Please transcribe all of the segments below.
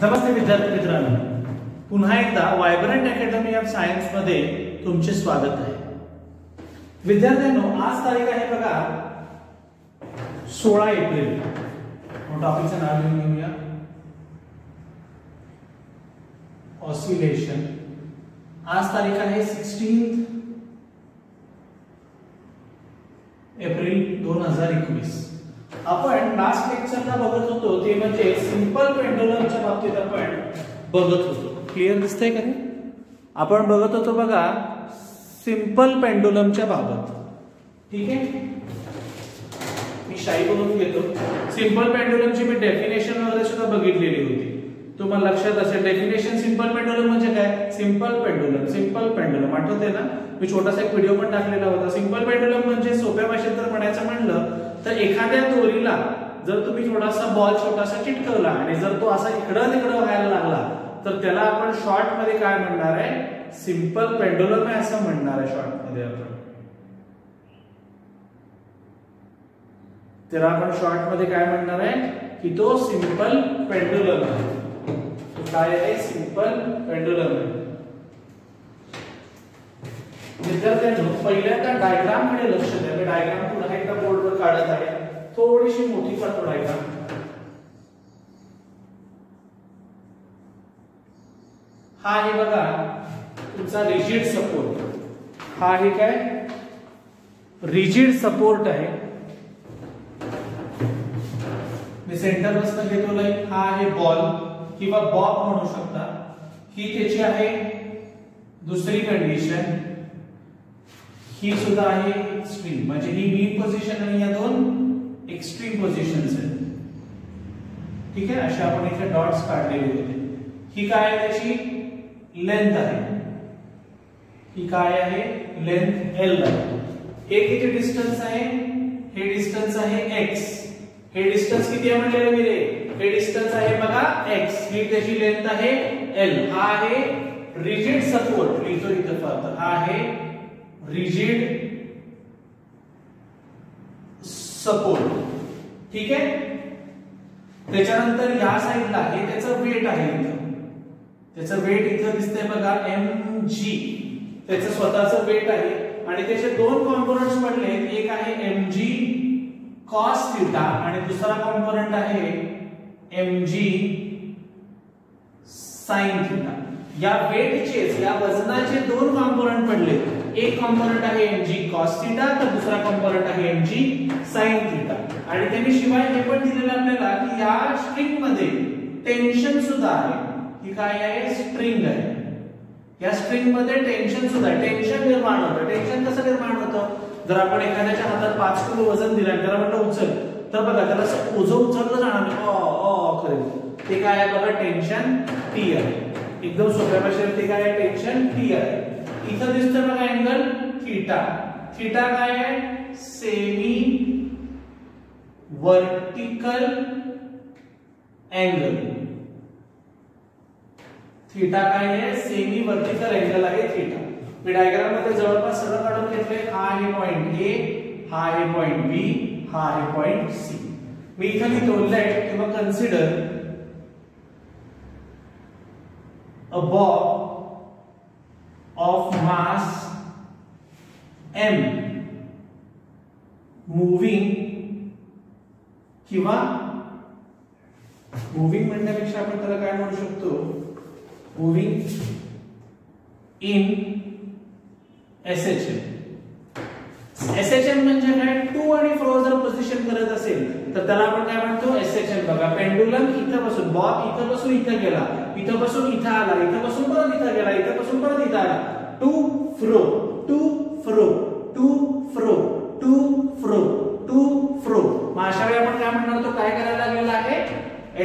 नमस्ते विद्यार्थी मित्रांनो, पुन्हा एकदा वायब्रंट अकॅडमी ऑफ सायन्स मध्ये तुमचे स्वागत आहे. विद्यार्थ्यांनो, आज तारीख आहे बघा 16 एप्रिल. टॉपिकचं नाव लिहून घेऊया, ऑसिलेशन. आज तारीख आहे 16 एप्रिल 2021. आपण लास्ट लेक्चरला बघत होतो ते म्हणजे सिंपल पेंडुलमच्या बाबतीत आपण बघत होतो. क्लिअर दिसतंय का? आपण बघत होतो बघा सिंपल पेंडुलमच्या बाबत. ठीक आहे, मी शाई बोलून घेतो. सिंपल पेंडुलमची मी डेफिनेशन वगैरे सुद्धा बघितलेली होती. तुम्हाला लक्षात असेल डेफिनेशन सिंपल पेंडुलम म्हणजे काय. सिंपल पेंडुलम आठवते ना, मी छोटासा एक व्हिडिओ पण टाकलेला होता. सिंपल पेंडुलम म्हणजे सोप्या भाषेत जर म्हणायचं म्हणलं तर एखाद्या दोरीला जर तुम्ही थोडासा बॉल छोटासा चिटकवला आणि जर तो असा इकडं तिकडं व्हायला लागला तर त्याला आपण शॉर्ट मध्ये काय म्हणणार आहे, सिंपल पेंडुलम आहे असं म्हणणार आहे. शॉर्ट मध्ये त्याला आपण शॉर्ट मध्ये काय म्हणणार आहे की तो सिंपल पेंडुलम आहे. काय आहे? सिंपल पेंडुलम आहे. विद्यार्थ्यांनो, पहिल्यांदा डायग्राम कडे लक्ष द्या. मी डायग्राम पुन्हा एकदा बोर्डवर काढत आहे. थोडीशी मोठी करतो डायग्राम. हा आहे बघा तुमचा रिजिड सपोर्ट. हा आहे काय, रिजिड सपोर्ट आहे. मी सेंटर पासून घेतो लाईक. हा आहे बॉल किंवा बॉब म्हणू शकता. ही त्याची आहे दुसरी कंडिशन. ही सुद्धा आहे एक्स्ट्रीम, म्हणजे ही मीन पोझिशन आणि या दोन एक्स्ट्रीम पोझिशन्स आहेत. ठीक आहे, अशा आपण इथे डॉट्स काढलेले होते. ही काय आहे, त्याची लेंथ आहे. ही काय आहे, लेंथ एल आहे. हे किती डिस्टन्स आहे, हे डिस्टन्स आहे एक्स. हे डिस्टन्स किती आहे म्हणलेलं मी रे, हे डिस्टन्स आहे बघा एक्स. ही त्याची लेंथ आहे एल. हा आहे रिजिड सपोर्ट. लिहितो इथं फक्त. हा आहे रिजिड सपोर्ट. ठीक आहे. त्याच्यानंतर या साइडला हे त्याचं वेट आहे. इथं त्याचं वेट इथं दिसतंय बघा mg. त्याचं स्वतःचं वेट आहे आणि त्याचे दोन कॉम्पोनंट्स पडले. एक आहे mg cos थीटा आणि दुसरा कॉम्पोनंट आहे mg sin थीटा. या वेटचेच, या वजनाचे दोन कॉम्पोनंट पडले. एक कॉम्पोनंट आहे mg cos थीटा तर दुसरा कॉम्पोनंट आहे mg sin थीटा. आणि त्यांनी शिवाय हे पण दिलेलं आपल्याला की या स्ट्रिंग मध्ये टेन्शन सुद्धा आहे. ही काय आहे, स्ट्रिंग आहे. या स्ट्रिंग मध्ये टेन्शन सुद्धा आहे. टेन्शन निर्माण होतं. टेन्शन कसं निर्माण होतं, जर आपण एखाद्याच्या हातात 5 किलो वजन दिलं आणि त्याला म्हटलं उचल, तर बघा त्याला ओझं उचललं जाणार करेल. ते काय आहे बघा, टेन्शन टी आहे. एकदम सोप्या भाषेत ते काय आहे, टेन्शन टी आहे. इथं दिसतं बघा अँगल थीटा. थीटा काय आहे, सेमी वर्टिकल अँगल. थीटा काय आहे, सेमी वर्टिकल अँगल आहे थीटा. मी डायग्राम मध्ये जवळपास सरळ काढून घेतले. हा आहे पॉइंट ए, हा आहे पॉइंट बी, हा आहे पॉइंट सी. मी इथं लिहितो लेट किंवा consider a ball of mass m moving किंवा मूव्हिंग म्हणण्यापेक्षा आपण त्याला काय म्हणू शकतो, मूव्हिंग इन SHM. SHM म्हणजे काय, टू आणि फ्रो जर पोझिशन करत असेल तर त्याला आपण काय म्हणतो, SHM. बघा पेंडुलम इथं बसून, बॉब इथं बसून इथं गेला, इथं बसून इथं आला, इथं बसून परत इथं गेला, इथं बसून परत इथं आला. To fro, to fro, to fro, to fro, to fro. मग अशा वेळी आपण काय म्हणणार, तो काय करायला लागलेला आहे,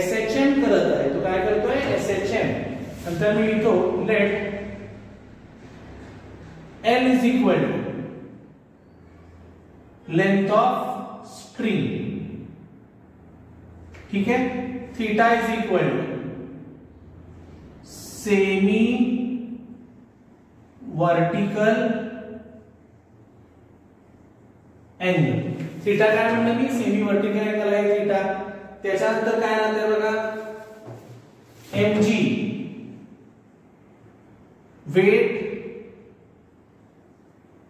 SHM करत आहे. तो काय करतोय, SHM. नंतर मी लिहितो let L is equal to length of string. ठीक है. Theta is equal to semi vertical angle. Theta काय म्हणलं मी, सेमी वर्टिकल एंगल आहे थीटा. त्याच्यानंतर काय राहते बघा, mg weight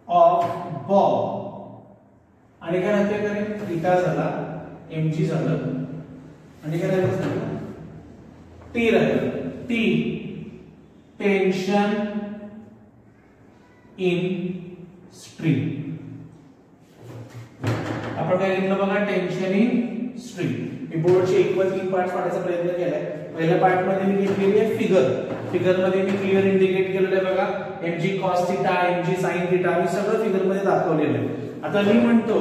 of ball आणि काय राहते का रे थीटा झाला mg झालं आणि काय राहिलं t राहिलं t टेन्शन इन स्ट्रिंग आपण काय घेतलं बघा टेन्शन इन स्ट्रिंग मी बोर्डचे इक्वल 3 पार्ट्स पाडायचा प्रयत्न केलाय पहिल्या पार्ट मध्ये मी घेतलेली आहे फिगर मध्ये मी क्लिअर इंडिकेट केलेलं आहे बघा mg cos theta mg sin theta मी सगळं फिगर मध्ये दाखवलेलं आहे आता मी म्हणतो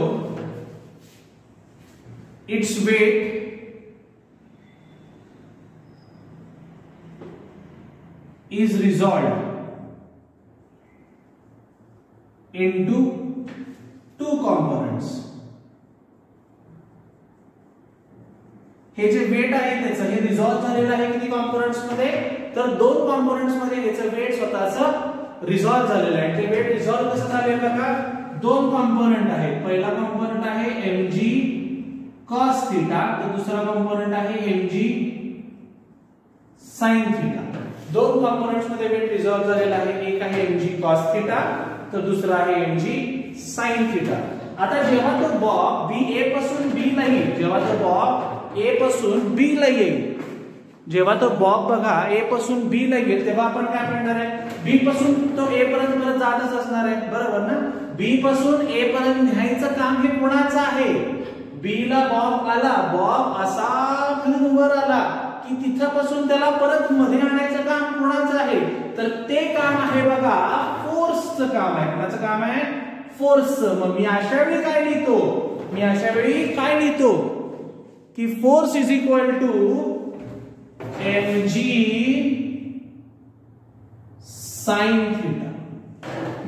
its weight is resolved into two components हे जे वेट आहे त्याचं हे रिझॉल्व झालेलं आहे किती कॉम्पोनंट्स मध्ये तर दोन कॉम्पोनंट्स मध्ये याचं वेट स्वतःच रिझॉल्व झालेलं आहे ते वेट रिझॉल्व कसं झालेलं बघा दोन कॉम्पोनंट आहे पहिला कॉम्पोनंट आहे mg cos थीटा तर दुसरा कॉम्पोनंट आहे mg sin थीटा दोन कॉम्पोनंट्स मध्ये वेट रिझॉल्व झालेला आहे एक आहे mg cos थीटा तर दुसरा आहे mg sin थीटा आता जेव्हा तो बॉब a पासून b ला येईल जेव्हा तो बॉब a पासून b ला येईल जेव्हा तो बॉब बघा a पासून b ला येईल तेव्हा आपण काय म्हणणार आहे b पासून तो a पर्यंत परत जातच असणार आहे बरोबर ना b पासून a पर्यंत न्यायचं काम हे कोणाचं आहे b ला बॉब आला बॉब असा फिरून वर आला की तिथपासून त्याला परत मध्ये आणायचं काम कोणाचं आहे तर ते काम आहे बघा फोर्सचं काम आहे कोणाचं काम आहे फोर्सचं मग मी अशा वेळी काय लिहितो की force is equal to mg sin theta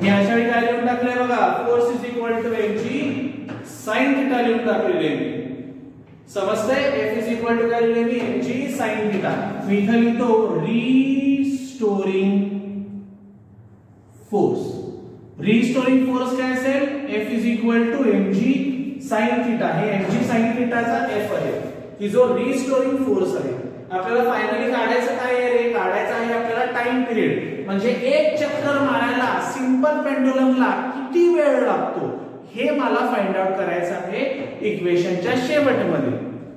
मी अशा वेळी काय लिहून टाकलंय बघा force is equal to mg sin theta लिहून टाकलेले आहे समजतंय f इज इक्वल टू काय लिहिले मी mg sin थीटा मी इथे लिहितो रिस्टोरिंग फोर्स काय असेल f is equal to mg sin theta हे mg sin थीटाचा f आहे की जो रिस्टोरिंग फोर्स आहे आपल्याला फायनली काढायचं काय आहे रे काढायचं आहे आपल्याला टाइम पिरियड म्हणजे एक चक्कर मारायला सिंपल पेंडुलमला किती वेळ लागतो हे मला फाइंड आउट करायचं आहे इक्वेशनच्या शेवटमध्ये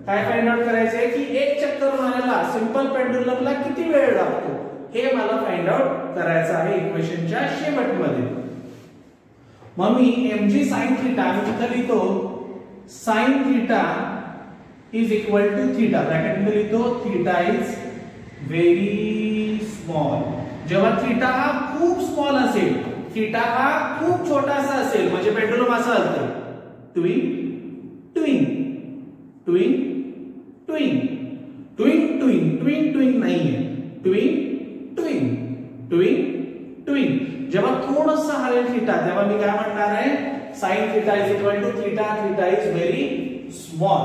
काय फाइंड आउट करायचं आहे की एक चक्कर मारायला सिंपल पेंडुलमला किती वेळ लागतो हे मला फाइंड आउट करायचं आहे इक्वेशनच्या शेवटमध्ये मग मी mg sin थीटा मी इथे लिहितो sin theta is equal to theta bracket मध्ये लिहितो थीटा इज व्हेरी स्मॉल जेव्हा थीटा हा खूप स्मॉल असेल थीटा हा खूप छोटासा असेल म्हणजे पेंडुलम असं असतं ट्विंग ट्विंग ट्विंग ट्विंग ट्विंग ट्विंग ट्विंग ट्विंग नाहीये ट्विंग ट्विंग ट्विंग ट्विंग जेव्हा थोडंसं हलेल थीटा तेव्हा मी काय म्हणणार आहे sin theta is equal to theta theta is very small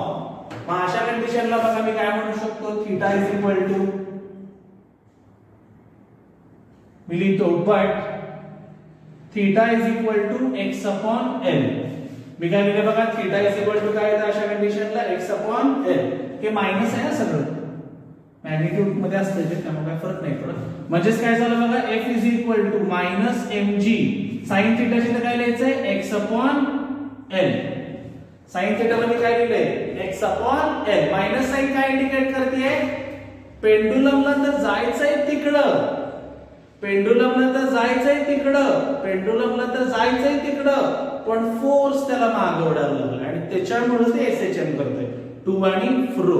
मग अशा कंडिशनला बघा मी काय म्हणू शकतो थीटा इज इक्वल टू मी लिहितो but theta is equal to x upon l मी काय लिहिले बघा थीटा इज इक्वल टू काय आहे अशा कंडिशनला x अपॉन l हे मायनस आहे ना सगळं मॅग्निट्यूड मध्ये असतं जे त्यामुळे काय फरक नाही पडत म्हणजेच काय झालं बघा f is equal to minus mg sin थीटाचे तर काय लिहायचंय x upon l sin theta मध्ये काय लिहिलंय x upon l minus sine काय इंडिकेट करते पेंडुलमला तर जायचंय तिकडं पेंडुलमला तर जायचंय तिकडं पण फोर्स त्याला मागे ओढायला लागला आणि त्याच्यामुळे ते एसएचएम करतोय टू आणि फ्रो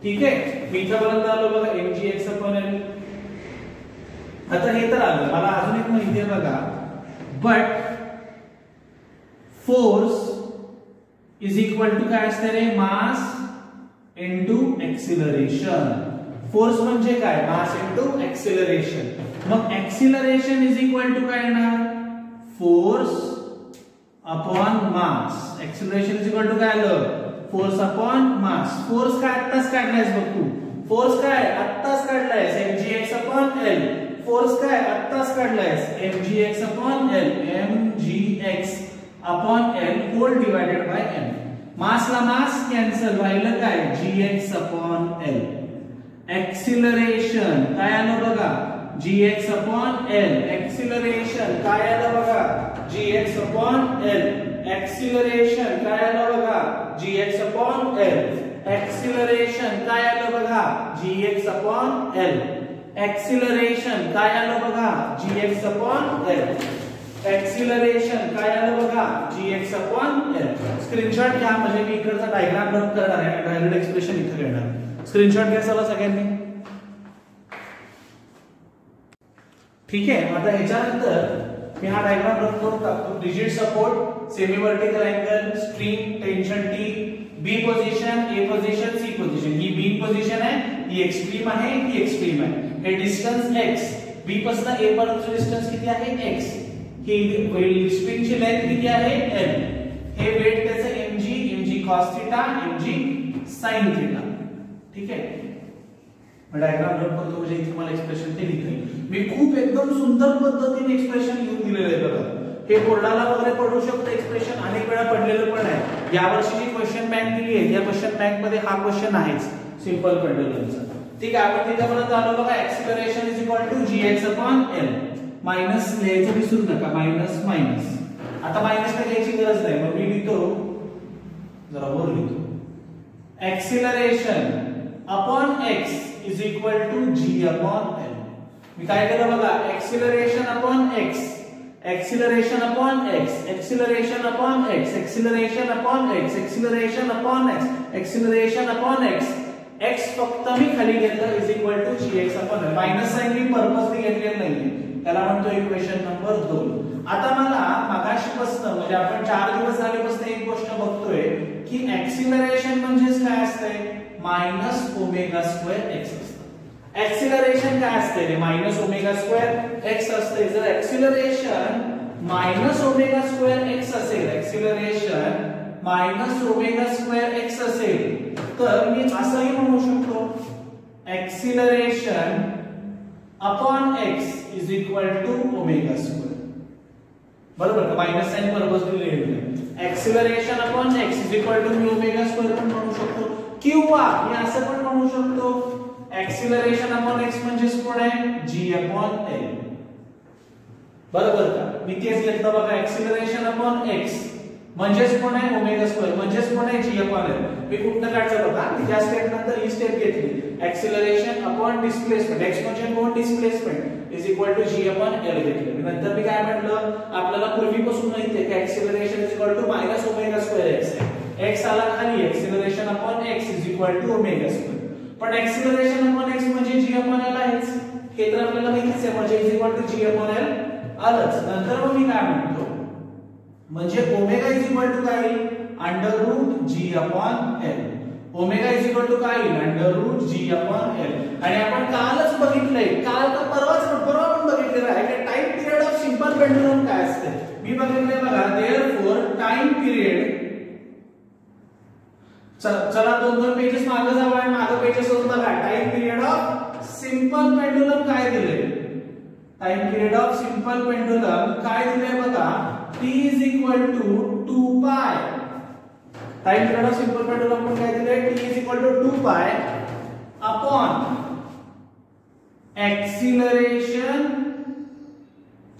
ठीक आहे मी इथपर्यंत आलो बघा mg x अपॉन l आता हे तर आलं मला अजून एक माहिती आहे बघा but force is equal to काय असते रे मास इनटू एक्सिलरेशन फोर्स म्हणजे काय मास इनटू एक्सिलरेशन मग एक्सिलरेशन इज इक्वल टू काय येणार force upon mass acceleration is equal to काय आलं फोर्स अपॉन मास फोर्स काय आत्ताच काढलायस बघ तू फोर्स काय आत्ताच काढलायस mgx अपॉन l फोर्स काय आत्ताच काढलायस mgx upon l mgx upon l whole divided by m मासला मास कॅन्सल, राहिलं काय gx अपॉन एल. एक्सिलरेशन काय आलं बघा gx अपॉन एल. एक्सिलरेशन काय आलं बघा gx अपॉन एल. एक्सिलरेशन काय आलं बघा gx अपॉन एल. एक्सिलरेशन काय आलं बघा gx अपॉन एल. एक्सिलरेशन काय आलं बघा gx अपॉन एल. एक्सिलरेशन काय आलं बघा gx अपॉन एल. स्क्रीनशॉट घ्या, म्हणजे मी इकडचा डायग्राम रन करणार आहे, डायरेक्ट एक्सप्रेशन इथे घेणार. स्क्रीनशॉट घ्या चला सगळ्यांनी. ठीक आहे, आता ह्याच्यानंतर मी हा डायग्राम रन करून टाकतो. Rigid support, semi vertical angle, string, tension T, B position, A position, C position. ही बी पोझिशन आहे, ही एक्स्ट्रीम आहे, ही एक्स्ट्रीम आहे. हे डिस्टन्स x, बी पासून a पर्यंतचं डिस्टन्स किती आहे x. ही स्ट्रिंगची लेंथ किती आहे l. हे वेट त्याचं mg cos theta, mg sin theta. ठीक आहे, डायग्राम रन करतो म्हणजे इथे मला एक्सप्रेशन ते लिहिता येईल. मी खूप एकदम सुंदर पद्धतीने एक्सप्रेशन लिहून दिलेलं आहे बघा. हे बोर्डाला वगैरे पडू शकतं एक्सप्रेशन, अनेक वेळा पडलेलं पण आहे. यावर्षी जी क्वेश्चन बँक दिली आहे, या क्वेश्चन बँक मध्ये हा क्वेश्चन आहेच सिंपल पेंडुलमचा. ठीक आहे, आपण तिथपर्यंत आलो बघा. Acceleration is equal to gx upon L. Minus लिहायचं विसरू नका, मायनस मायनस. आता मायनस काय घ्यायची गरज नाही, मग मी लिहितो जरा वर लिहितो. Acceleration upon x is equal to g upon L. मी काय केलं बघा, acceleration upon x, acceleration upon x, acceleration upon x, acceleration upon x, acceleration upon x, acceleration upon x. x फक्त मी खाली घेतलं is equal to gx upon L. Minus sign मी purposely घेतलेलं नाहीये, त्याला म्हणतो इक्वेशन नंबर 2. आता मला मागाशीपासून म्हणजे आपण 4 दिवस झाल्यापासून एक गोष्ट बघतोय की एक्सिलरेशन म्हणजे काय असते, मायनस ओमेगा स्क्वेअर एक्स असतं. एक्सिलरेशन काय असते रे, मायनस ओमेगा स्क्वेअर एक्स असते. जर acceleration minus omega square x असेल, acceleration minus omega square x असेल, तर मी असंही म्हणू शकतो acceleration upon x is equal to omega square. बरोबर का, मायनस साइन पर्पज दिलेलं. Acceleration upon x is equal to मी ओमेगा स्क्वेअर पण म्हणू शकतो, किंवा मी असं पण म्हणू शकतो एक्सिलरेशन अपॉन एक्स म्हणजे कोण आहे g अपॉन एल. बरोबर का, मी तेच घेतलं बघा. एक्सिलरेशन अपॉन एक्स म्हणजेच कोण आहे ओमेगा स्क्वेअर, म्हणजेच कोण आहे g अपॉन एल. मी कुठनं काढलं बघा, मी त्या स्टेप नंतर ही स्टेप घेतली. एक्सिलरेशन अपॉन डिस्प्लेसमेंट, x म्हणजे कोण displacement is equal to g upon L घेतलं. नंतर मी काय म्हटलं, आपल्याला पूर्वीपासून माहिती आहे की acceleration is equal to minus omega square X आहे. x आला खाली, acceleration upon x is equal to omega square. पण एक्सिलरेशन अपॉन x म्हणजे g अपॉन एल आहेच, हे तर आपल्याला माहितीच आहे, म्हणजे is equal to g upon L आलंच. नंतर मग मी काय म्हणतो, म्हणजे ओमेगा इज इक्वल टू काय under root g upon L. Omega is equal to काय under root g upon L. आणि आपण कालच बघितलंय, काल का परवा पण बघितलेलं आहे की time period of simple pendulum काय असते. मी बघितलंय बघा, देअरफॉर टाइम पिरियड. चला 2-2 पेजेस मागे जाऊ आणि मागे पेजेस वरून बघा. Time period of simple pendulum काय दिले, time period of simple pendulum काय दिले बघा, t is equal to 2 pi. Time period of simple pendulum पण काय दिले, t is equal to 2 pi upon acceleration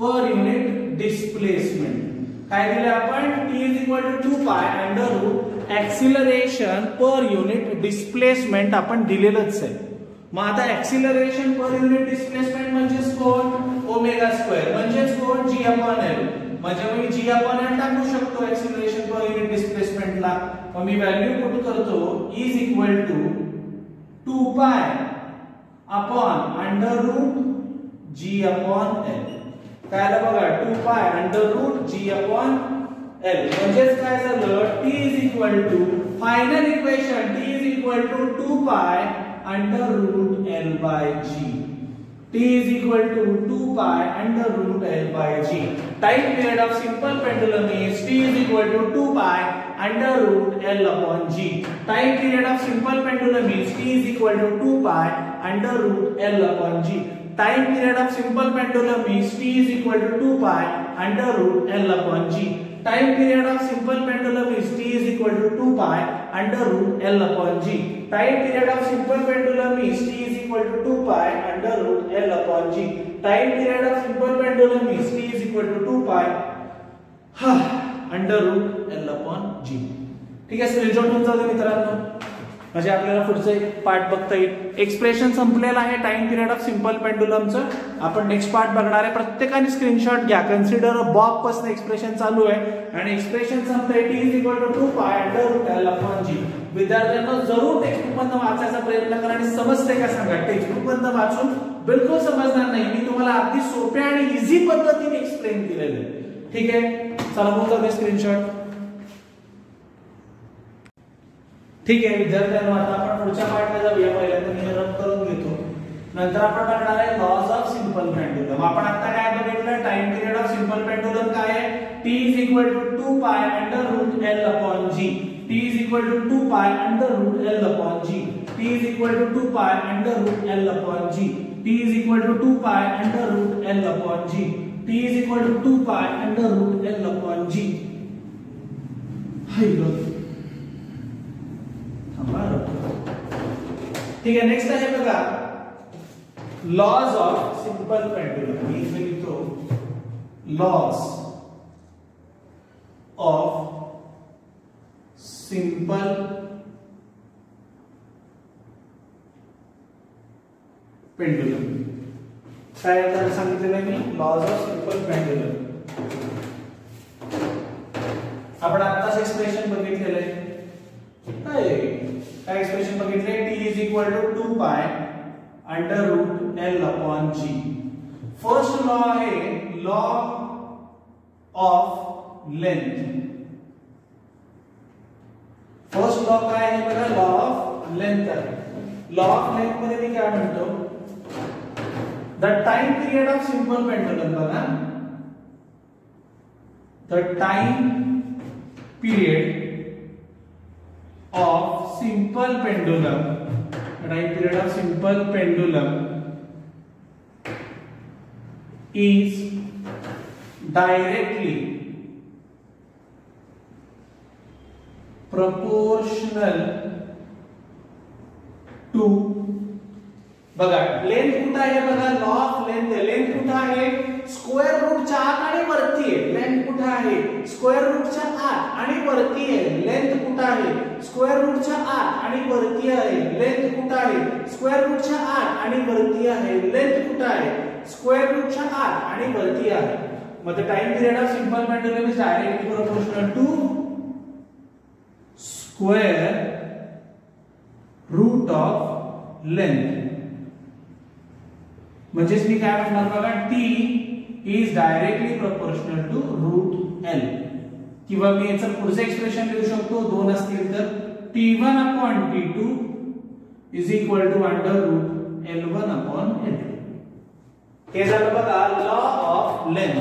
per unit displacement. काय दिले आपण, t is equal to 2 pi under root acceleration per unit displacement आपण दिलेलंच आहे. मग आता एक्सिलरेशन पर युनिट डिस्प्लेसमेंट म्हणजेच कोण ओमेगा स्क्वेअर, म्हणजेच कोण g अपॉन एल. म्हणजे मी g अपॉन एल टाकू शकतो एक्सिलरेशन पर युनिट डिस्प्लेसमेंटला. मग मी व्हॅल्यू पुट करतो is equal to 2 pi upon under root g upon L. काय आलं बघा, 2 pi under root g upon L. म्हणजेच काय झालं, t is equal to final equation, t is equal to 2 pi under root L by G. t is equal to 2 pi under root L by G. Time period of simple pendulum is t is equal to 2 pi under root L upon G. Time period of simple pendulum is t is equal to 2 pi under root L upon G. Time period of simple pendulum is t is equal to 2 pi under root L upon G. Time period of simple pendulum is T is equal to 2 pi under root L upon G. Time period of simple pendulum is T is equal to 2 pi under root L upon G. Time period of simple pendulum is T is equal to 2 pi under root L upon G. ठीक आहे, screenshot होऊन जाऊ दे मित्रांनो, म्हणजे आपल्याला पुढचे part बघता येईल. एक्सप्रेशन संपलेला आहे टाइम पिरियड ऑफ सिंपल पेंडुलमचं. आपण नेक्स्ट पार्ट बघणार आहे. प्रत्येकाने स्क्रीनशॉट घ्या. कन्सिडर अ बॉब पासून एक्सप्रेशन चालू आहे आणि एक्सप्रेशन संपते T is equal to 2 pi under root L upon G. विद्यार्थ्यांना जरूर टेक्स्टबुक मधून वाचायचा प्रयत्न करा आणि समजते का सांगा. टेक्स्टबुक मधून वाचून बिलकुल समजणार नाही. मी तुम्हाला अगदी सोप्या आणि इझी पद्धतीने एक्सप्लेन केलेलं आहे. ठीक आहे, चला मग जाऊया स्क्रीनशॉट. ठीक आहे विद्यार्थ्यांनो, आता आपण पुढच्या पार्टला जाऊया. पहिल्यांदा मी रन करून घेतो, नंतर आपण बघणार आहे लॉज ऑफ सिंपल पेंडुलम. आपण आता काय बघितलं, time period of simple pendulum काय आहे, T is equal to 2 pi under root L upon G. T is equal to 2 pi under root L upon G. T is equal to 2 pi under root L upon G. T is equal to 2 pi under root L upon G. T is equal to 2 pi under root L upon G. ठीक है, next आहे बघा lodge of simple pendulum. मी इथे लिहितो lodge of simple pendulum. काय आता सांगितलेलं आहे मी, लॉज ऑफ सिंपल पेंडुलम. आपण आताच एक्सप्रेशन बघितलेलं आहे. काय एक्सप्रेशन बघितले, T is equal to 2 pi under root L upon G. First law आहे law of length. First law काय आहे बघा, लॉ ऑफ लेंथ आहे. लॉ ऑफ लेंथ मध्ये मी काय म्हणतो, the time period of simple pendulum बघा, the time period of simple pendulum, time period of simple pendulum is directly proportional to, बघा लेंथ कुठं आहे बघा, लॉ ऑफ लेंथ. लेंथ कुठं आहे, स्क्वेअर रूटच्या आत आणि वरती आहे. लेंथ कुठं आहे, स्क्वेअर रूटच्या आत आणि वरती आहे. लेंथ कुठं आहे, स्क्वेअर रूटच्या आत आणि वरती आहे. लेंथ कुठं आहे, स्क्वेअर रूटच्या आत आणि वरती आहे. लेंथ कुठं आहे, स्क्वेअर रूटच्या आत आणि वरती आहे. मग the time period of simple pendulum is directly proportional to square root of length. म्हणजेच मी काय म्हणणार बघा, T is directly proportional to root L. किंवा मी याचं पुढचं एक्सप्रेशन लिहू शकतो, दोन असतील तर T1 upon T2 is equal to under root L1 upon L2. हे झालं बघा law of length.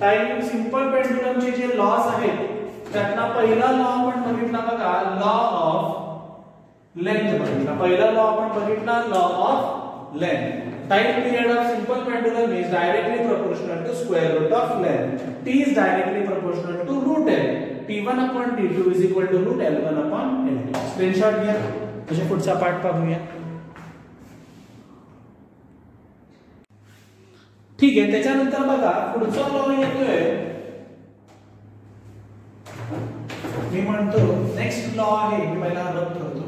Time simple पेंडुलमचे जे लॉज आहेत त्यातला पहिला लॉ आपण बघितला बघा, लॉ ऑफ लेंथ बघितला. पहिला लॉ आपण बघितला, law of length. Time period of simple pendulum is directly proportional to square root of length. T is directly proportional to root L. T1 upon T2 is equal to root L1 upon L2. Screenshot घ्या, म्हणजे पुढचा part पाहूया. ठीक आहे, त्याच्यानंतर बघा पुढचा law येतोय, मी म्हणतो नेक्स्ट लॉ आहे. मी पहिला रब करतो.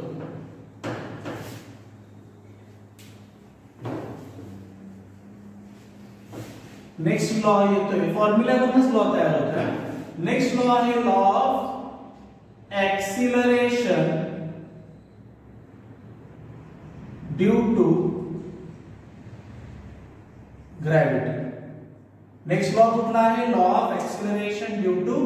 नेक्स्ट लॉ येतोय, फॉर्म्युल्यावरूनच लॉ तयार होतोय. नेक्स्ट लॉ आहे law of acceleration due to gravity. Next law कुठला आहे, law of acceleration due to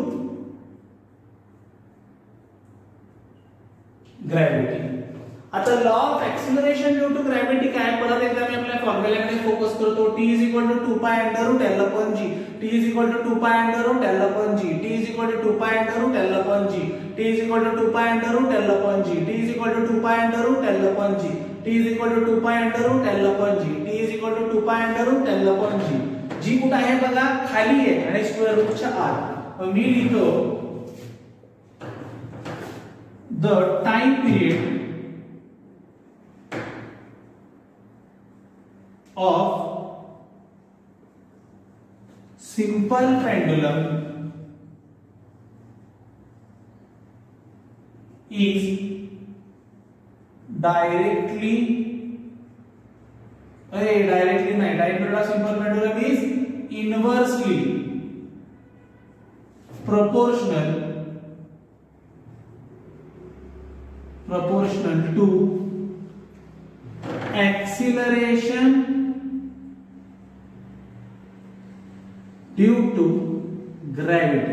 gravity. आता law of acceleration due to gravity काय, परत एकदा मी आपल्या फॉर्म्युल्याकडे फोकस करतो. T is equal to 2 pi under root L upon G. T is equal to 2 pi under root L upon G. T is equal to 2 pi under root L upon G. T is equal to 2 pi under root L upon G. T is equal to 2 pi under root L upon G. T is equal to 2 pi under root L upon G. T is equal to 2 pi under root L upon G. G कुठे आहे बघा खाली आहे आणि square रूटच्या आत. मी लिहितो the time period of simple pendulum is directly नहीं, time period of simple pendulum is inversely proportional to acceleration due to gravity.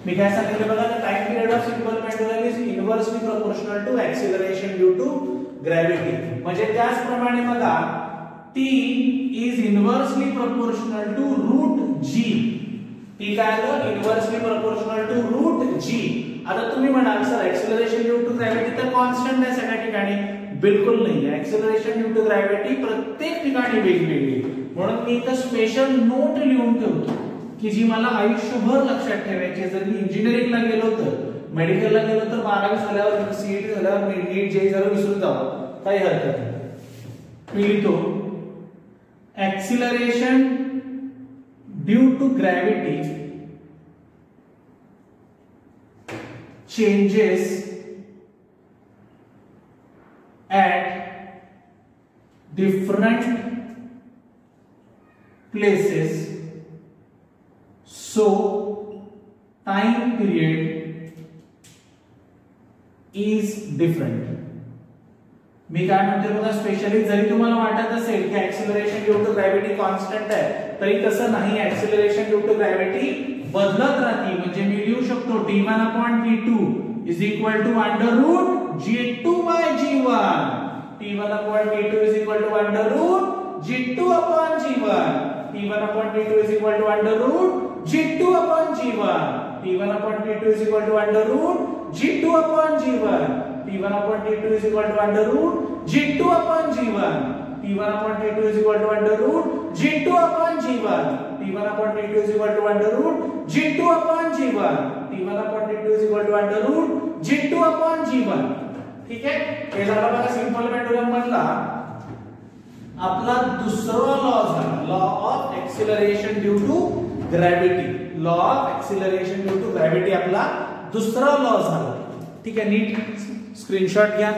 मी काय सांगितलं बघा, time period of simple pendulum is inversely proportional to acceleration due to gravity. म्हणजे त्याचप्रमाणे बघा T is inversely proportional to root G. T काय आलं, inversely proportional to root G. आता तुम्ही म्हणाल sir acceleration due to gravity तर constant आहे सगळ्या ठिकाणी. बिलकुल नाही आहे. एक्सिलरेशन ड्यू टू ग्रॅव्हिटी प्रत्येक ठिकाणी वेगवेगळी. म्हणून मी इथं स्पेशल नोट लिहून ठेवतो की जी मला आयुष्यभर लक्षात ठेवायची. जर मी इंजिनिअरिंगला गेलो तर, मेडिकलला गेलो तर 12वी झाल्यावर सीईटी झाल्यावर नीट जे जरा विसरून जावं, काही हरकत नाही. मी लिहितो acceleration due to gravity changes at different places, so time period is different. मी काय म्हणते बघा, स्पेशली जरी तुम्हाला वाटत असेल की acceleration due to gravity constant आहे, तरी तसं नाही. एक्सिलरेशन ड्यू टू ग्रॅव्हिटी बदलत राहते. म्हणजे मी लिहू शकतो T1/T2 is equal to under root G2 by G1. T1/T2 is equal to under root G2 upon G1. T1/T2 is equal to under root G2 upon G1. T1/T2 is equal to under root G2 upon G1. T1/T2 is equal to under root G2 upon G1. T1/T2 is equal to under root G2 upon G1. T1/T2 is equal to under root G2 upon G1. T1/T2 is equal to under root G2 upon G1. ठीक आहे. हे झालं बघा simple pendulum मधला आपला दुसरा law झाला, law of acceleration due to gravity. Law of acceleration due to gravity आपला दुसरा लॉ झाला. ठीक आहे, नीट स्क्रीनशॉट घ्या.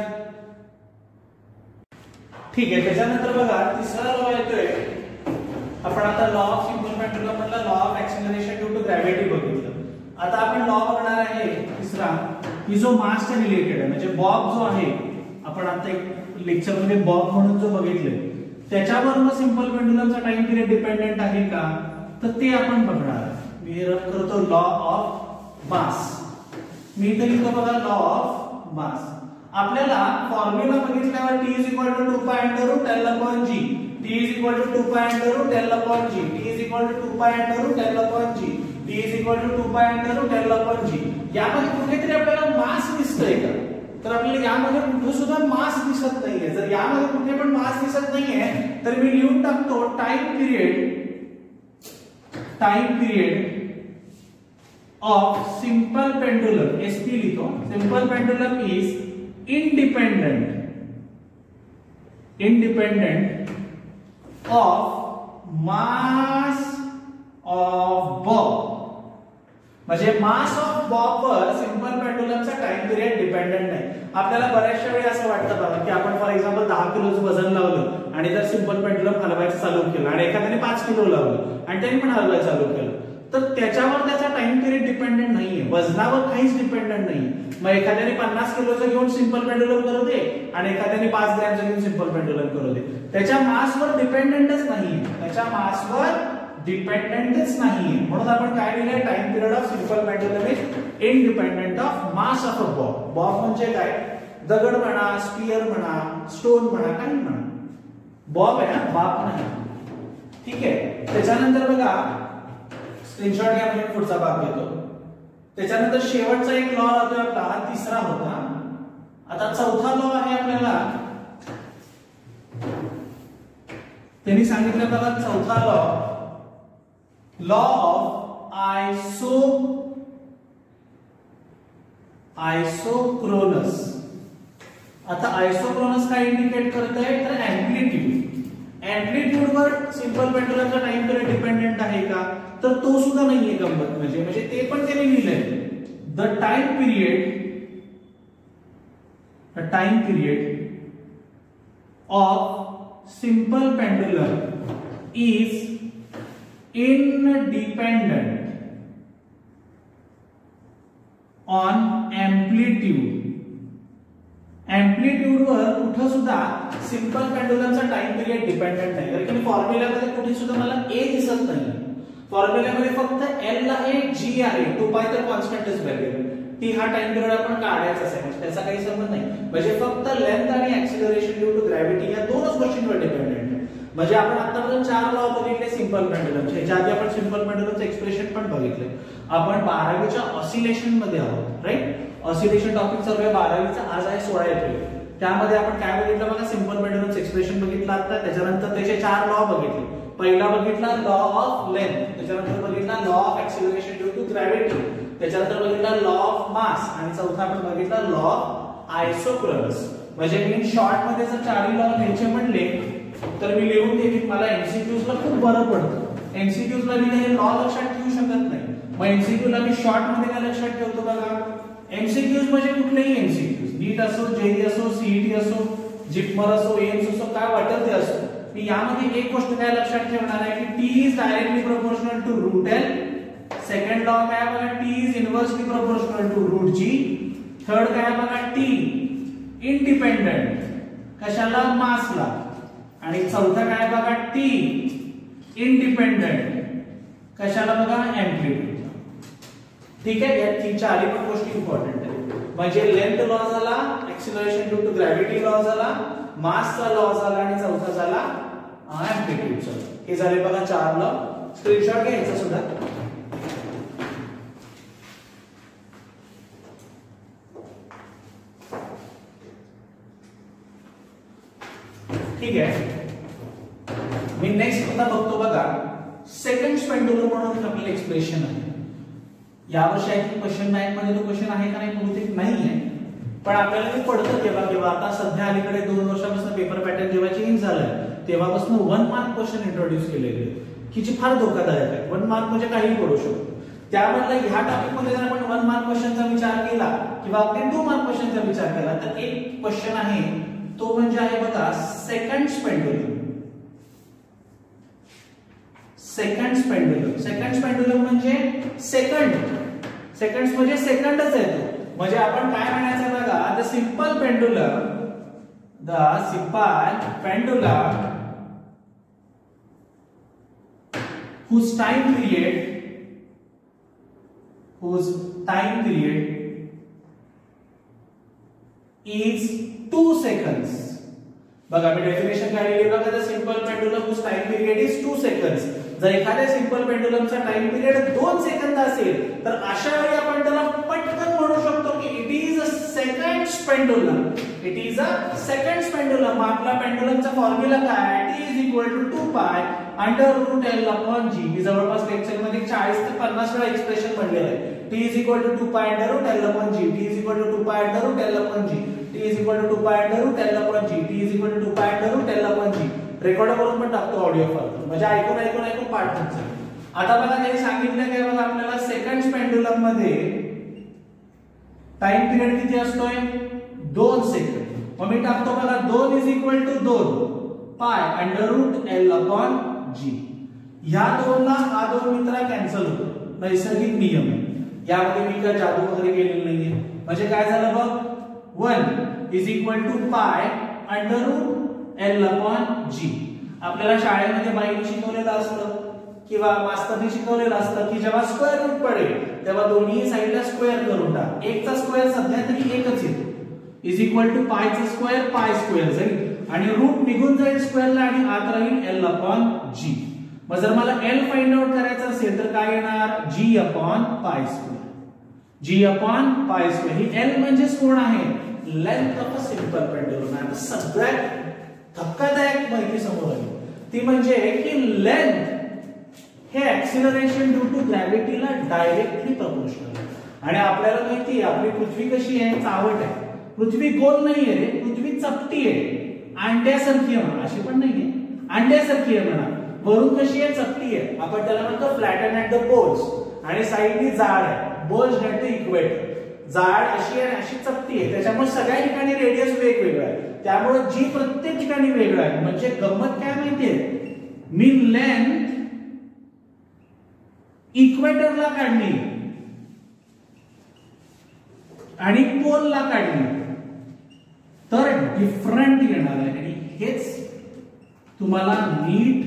ठीक आहे. त्याच्यानंतर बघा तिसरा लॉ येतोय. आपण आता लॉ ऑफ सिंपल पेंडुलम मधला law of acceleration due to gravity बघितलं. आता आपण लॉ बघणार आहे तिसरा, की जो मासच्या रिलेटेड आहे. म्हणजे बॉब जो आहे, आपण आता एक लेक्चर मध्ये बॉब म्हणून जो बघितले, त्याच्यावर मग सिंपल पेंडुलमचा टाइम पिरियड डिपेंडेंट आहे का, तर ते आपण बघणार. मी रन करतो लॉ ऑफ मास. मी इथे लिहितो बघा लॉ ऑफ मास. आपल्याला फॉर्म्युला बघितल्यावर T is equal to 2 pi under root L upon G. T is equal to 2 pi under root L upon G. T is equal to 2 pi under root L upon G. T is equal to 2 pi under root L upon G. यामध्ये कुठेतरी आपल्याला मास दिसतंय का, तर आपल्याला यामध्ये कुठे सुद्धा मास दिसत नाहीये. जर यामध्ये कुठे पण मास दिसत नाहीये तर मी लिहून टाकतो time period of simple pendulum. SP लिहितो. सिंपल pendulum is independent of mass of bob. म्हणजे मास ऑफ बॉब वर सिंपल पेंडुलमचा टाइम पिरियड डिपेंडेंट नाही. आपल्याला बऱ्याचशा वेळी असं वाटतं बघा की आपण फॉर एक्झाम्पल 10 किलोचं वजन लावलं आणि जर सिंपल पेंडुलम हलवायचं चालू केलं आणि एखाद्याने 5 किलो लावलं आणि त्यांनी पण हलवायचं चालू केलं, तर त्याच्यावर त्याचा टाइम पिरियड डिपेंडेंट नाहीये. वजनावर काहीच डिपेंडेंट नाही. मग एखाद्याने 50 किलोचं घेऊन सिंपल पेंडुलम करू दे आणि एखाद्याने 5 ग्रॅमचं घेऊन सिंपल पेंडुलम करू दे, त्याच्या मासवर डिपेंडेंटच नाहीये. त्याच्या मासवर डिपेंडेंटच नाहीये. म्हणून आपण काय लिहिलंय, time period of simple pendulum is independent of mass of a Bob. Bob म्हणजे काय, दगड म्हणा, स्फियर म्हणा, स्टोन म्हणा, काही म्हणा, बॉब आहे ना, बाप नाही. ठीक आहे. त्याच्यानंतर बघा स्क्रीनशॉट घ्या, म्हणजे पुढचा भाग घेतो. त्याच्यानंतर शेवटचा एक लॉ होता आपला, हा तिसरा होता. आता चौथा लॉ आहे आपल्याला त्यांनी सांगितलं बघा चौथा लॉ ऑफ आयसोक्रोनस. आता आयसोक्रोनस काय इंडिकेट करत आहे तर अँप्लिट्यूड वर सिंपल पेंडुलमचा टाइम पिरियड डिपेंडेंट आहे का तर तो सुद्धा नाहीये गंमत. म्हणजे ते पण त्याने लिहिलंय the time period of simple pendulum is independent on amplitude. Amplitude वर कुठं सुद्धा सिंपल पेंडुलमचा टाइम पिरियड डिपेंडेंट नाही. कारण की फॉर्म्युलामध्ये कुठे सुद्धा मला ए दिसत नाही. फॉर्म्युलामध्ये फक्त एल आहे, जी आहे, 2π तर कॉन्स्टंटच व्हॅल्यू, टी हा टाइम पिरियड आपण काढायचाच आहे. म्हणजे त्याचा काही संबंध नाही. म्हणजे फक्त लेंथ आणि ऍक्सिलरेशन ड्यू टू ग्रॅव्हिटी या दोनच गोष्टींवर डिपेंडेंट आहे. म्हणजे आपण आतापर्यंत 4 लॉ बघितले सिंपल पेंडुलमचे. ह्याच्या आधी आपण सिंपल पेंडुलमचे एक्सप्रेशन पण बघितले. आपण 12वीच्या ऑसिलेशन मध्ये आहोत, राईट. ऑसिलेशन टॉपिक चालू आहे 12वीचा. आज आहे 16 एप्रिल. त्यामध्ये आपण काय बघितलं बघा सिंपल पेंडुलमचे एक्सप्रेशन बघितलं आता. त्याच्यानंतर त्याचे 4 लॉ बघितले. पहिला बघितला लॉ ऑफ लेंथ, त्याच्यानंतर बघितला law of acceleration due to gravity, त्याच्यानंतर बघितला लॉ ऑफ मास आणि चौथा आपण बघितला लॉ ऑफ आयसोक्रोनस. म्हणजे मी शॉर्ट मध्ये जर 4 लॉ घ्यायचे म्हणले तर मी लिहून देईन. मला एमसीक्यूज ला खूप बरं पडतं. एमसीक्यूज ला मी हे लॉ लक्षात ठेवू शकत नाही. मग एमसीक्यू ला मी शॉर्ट मध्ये काय लक्षात ठेवतो बघा. एमसीक्यूज म्हणजे कुठलेही एमसीक्यूज, नीट असो, जेई असो, सीईटी असो, जिपमर असो, एम्स असो, काय वाटेल ते असो. मी यामध्ये एक गोष्ट काय लक्षात ठेवणार आहे की T is directly proportional to root L. Second law काय बघा T is inversely proportional to root G. Third काय बघा टी इंडिपेंडेंट कशाला मासला. आणि चौथा काय बघा टी इंडिपेंडेंट कशाला बघा अँप्लिट्यूड. ठीक आहे. या चारही पण गोष्टी इम्पॉर्टंट आहे. म्हणजे लेंथ लॉ झाला, acceleration due to gravity law झाला, मासचा लॉ झाला आणि चौथा झाला अँप्लिट्यूडचा. हे झाले बघा 4 लॉ. स्क्रीनशॉट घ्यायचा सुद्धा. ठीक आहे. मी नेक्स्ट आता बघतो बघा सेकंड पेंडुलम म्हणून आपल्याला एक्सप्रेशन आहे. यावर्षी आहे क्वेश्चन बँक मध्ये तो क्वेश्चन आहे का नाही बहुतेक नाही आहे, पण आपल्याला ते पडतं केव्हा आता सध्या अलीकडे 2 वर्षापासून पेपर पॅटर्न जेव्हा चेंज झालाय तेव्हापासून 1 मार्क क्वेश्चन इंट्रोड्यूस केलेले की जे फार धोकादायक आहे. 1 मार्क म्हणजे काही पडू शकतो. त्यामधला ह्या टॉपिक मध्ये जर आपण 1 मार्क क्वेश्चनचा विचार केला किंवा आपण 2 मार्क क्वेश्चनचा विचार केला तर एक क्वेश्चन आहे तो म्हणजे आहे बघा सेकंड पेंडुलम. सेकंड पेंडुलम म्हणजे सेकंड म्हणजे सेकंडच आहे तो. म्हणजे आपण काय म्हणायचं बघा the simple pendulum whose time period is 2 seconds. बघा मी डेफिनेशन काय लिहिली बघा the simple pendulum whose time period is 2 seconds. जर एखाद्या सिंपल पेंडुलमचा टाइम पिरियड 2 सेकंद असेल तर अशा वेळी आपण त्याला पटकन म्हणू शकतो की it is a second pendulum. आपला पेंडुलमचा फॉर्म्युला काय t is equal to 2π under root L upon G. मी जवळपास लेक्चर मध्ये 40 ते 50 वेळा एक्सप्रेशन म्हणलेलं आहे. t is equal to 2π under root L upon G. t is equal to 2π under root L upon G. t is equal to 2π under root L upon G. t is equal to 2π under root L upon G. Record करून पण टाकतो audio file. म्हणजे ऐकून पाठ होतं. आता बघा त्यांनी सांगितलं काय बघा आपल्याला सेकंड पेंडुलम मध्ये टाइम पिरियड किती असतोय 2 सेकंद. मग मी टाकतो बघा 2 is equal to 2π under root L upon G. ह्या 2 ला हा 2 मित्रा कॅन्सल होतो. नैसर्गिक नियम आहे. यामध्ये मी काय जादू वगैरे केलेली नाहीये. म्हणजे काय झालं बघ 1 is equal to π under root L upon G. आपल्याला शाळेमध्ये बाईने शिकवलेलं असतं किंवा मास्तरने शिकवलेलं असतं की जेव्हा स्क्वेअर रूट पडेल तेव्हा दोन्ही साईडला स्क्वेअर करून टाक. 1 चा स्क्वेअर सध्या तरी 1च येतो. इज इक्वल टू पाय चा स्क्वेअर पाय स्क्वेअर जाईल आणि रूट निघून जाईल स्क्वेअरला आणि आत राहील L upon G. मग जर मला L फाइंड आउट करायचं असेल तर काय येणार G upon pi square. G upon pi square. ही L म्हणजे कोण आहे length of a simple pendulum. आता सगळ्यात धक्कादायक माहिती समोर आली. ती म्हणजे की लेंथ हे ऍक्सिलरेशन ड्यू टू ग्रॅव्हिटीला डायरेक्टली प्रपोर्शनल आहे. आणि आपल्याला माहिती आहे आपली पृथ्वी कशी आहे, चावट आहे. पृथ्वी गोल नाहीये रे, पृथ्वी चपटी आहे, अंड्यासारखी आहे म्हणा, अशी पण नाहीये, अंड्यासारखी आहे म्हणा. वरून कशी आहे, चपटी आहे. आपण त्याला म्हणतो फ्लॅटन ऍट द पोल्स आणि साईडनी जाड आहे, बल्ज ऍट द इक्वेटर. जाड अशी आहे, अशी चपटी आहे, त्याच्यामुळे सगळ्या ठिकाणी रेडियस वेगवेगळा आहे. त्यामुळे जी प्रत्येक ठिकाणी वेगळं आहे. म्हणजे गंमत काय माहितीये, मी लेंथ इक्वेटरला काढली आणि पोलला काढली तर डिफरंट येणार आहे. आणि हेच तुम्हाला नीट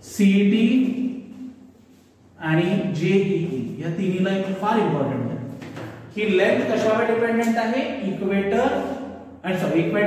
सीईटी आणि जेईई या तिन्हीला फार इम्पॉर्टंट आहे की लेंथ कशावर डिपेंडेंट आहे, इक्वेटर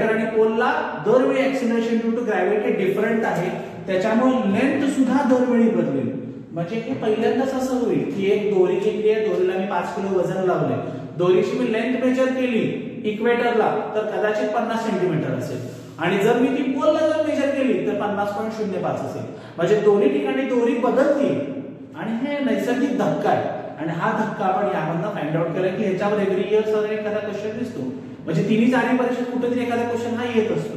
आणि पोलला दरवेळी acceleration due to gravity different आहे, त्याच्यामुळे लेंथ सुद्धा दरवेळी बदलेल. म्हणजे हे पहिल्यांदाच असं होईल की एक दोरी घेतली आहे, दोरीला मी 5 किलो वजन लावले, दोरीची मी लेंथ मेजर केली इक्वेटरला तर कदाचित 50 सेंटीमीटर असेल, आणि जर मी ती पोलला जर मेजर केली तर 50.05 असेल. म्हणजे दोन्ही ठिकाणी दोरी बदलते आणि हे नैसर्गिक धक्का आहे. आणि हा धक्का आपण यामधनं फाइंड आउट केला की ह्याच्यावर एव्हरी इयर एखादा क्वेश्चन दिसतो. म्हणजे तिन्ही चारही परीक्षेत कुठेतरी एखादा क्वेश्चन हा येत असतो.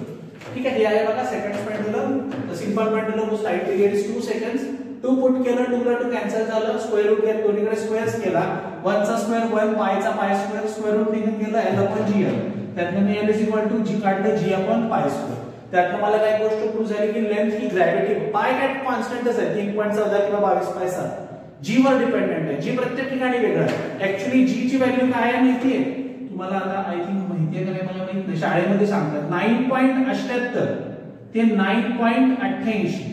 ठीक आहे, हे बघा second pendulum, simple pendulum whose time period is 2 seconds. 2 put केलं, 2 ला 2 कॅन्सल झालं, स्क्वेअर रूट घेत दोन्हीकडे स्क्वेअर्स केला, 1 चा square 1, पायचा pi square, square route निघून गेलं l/gl. त्यातनं मी l = g काढलं, g/पाय स्क्वेअर. त्यातनं मला काय गोष्ट प्रूव्ह झाली की लेंथ ही ग्रॅव्हिटी पाय काय कॉन्स्टंटच आहे, 3.14 किंवा 22 g वर डिपेंडेंट आहे. g प्रत्येक ठिकाणी वेगळं आहे. ऍक्च्युअली g ची व्हॅल्यू काय आहे माहितीये तुम्हाला, आता आय थिंक माहितीये का नाही मला माहित नाही, शाळेमध्ये सांगतात 9.78 ते 9.88,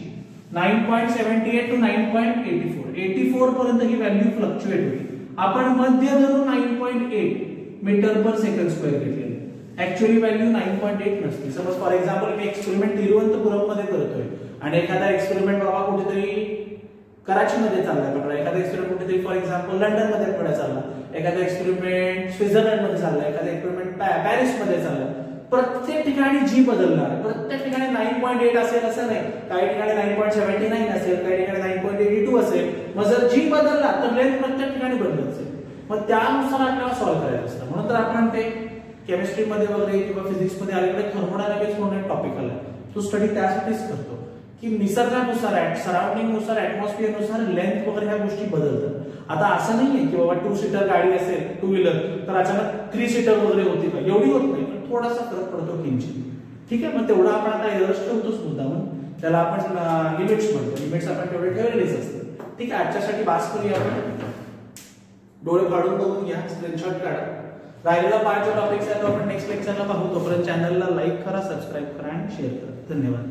9.78 to 9.84, 84 पर्यंत ही व्हॅल्यू फ्लक्च्युएट होती. आपण मध्य धरून 9.8 मीटर पर सेकंड स्क्वेअर घेतलेली. ऍक्च्युअली व्हॅल्यू 9.8 नसते. Suppose for example me experiment Thiruvananthapuram मध्ये करतोय आणि एखादा एक्सपेरिमेंट बाबा कुठेतरी कराची मध्ये चाललाय पकडा, एखादा एक्सपेरिमेंट कुठेतरी फॉर एक्झाम्पल लंडन मध्ये पकडा चालला, एखादा एक्सपेरिमेंट स्वित्झर्लंड मध्ये चाललाय, एखादा एक्सपेरिमेंट पॅरिस मध्ये चाललाय. प्रत्येक ठिकाणी जी बदलणार, प्रत्येक ठिकाणी 9.8 असेल असं नाही, काही ठिकाणी 9.79 असेल, काही ठिकाणी 9.82 असेल. मग जर जी बदलला तर लेंथ प्रत्येक ठिकाणी बदलत असेल. मग त्यानुसार आपल्याला सॉल्व्ह करायचं असतं. म्हणून तर आपण ते केमिस्ट्री मध्ये वगैरे किंवा फिजिक्स मध्ये आलेले थर्मोडायनामिक्स म्हणून एक टॉपिक आला, तो स्टडी त्यासाठीच करतो की निसर्गानुसार, सराउंडिंग नुसार, ऍटमॉस्फिअर नुसार लेंथ वगैरे ह्या गोष्टी बदलतात. आता असं नाहीये की बाबा 2 सीटर गाडी असेल, 2 व्हीलर, तर अचानक 3 सीटर वगैरे होती का, एवढी होत नाही, पण थोडासा फरक पडतो किंचित. ठीक आहे, मग तेवढा आपण आता एरर्स ठेवतोच मुद्दा म्हणून, त्याला आपण लिमिट्स म्हणतो. लिमिट्स आपण तेवढे ठेवलेलेच असतात. ठीक आहे, आजच्यासाठी बास करूया आपण. डोळे फाडून बघून घ्या, स्क्रीनशॉट काढा. राहिलेला 5 टॉपिक्स आहेत आपण नेक्स्ट लेक्चरला पाहू. तोपर्यंत चॅनलला लाईक करा, सबस्क्राईब करा आणि शेअर करा. धन्यवाद.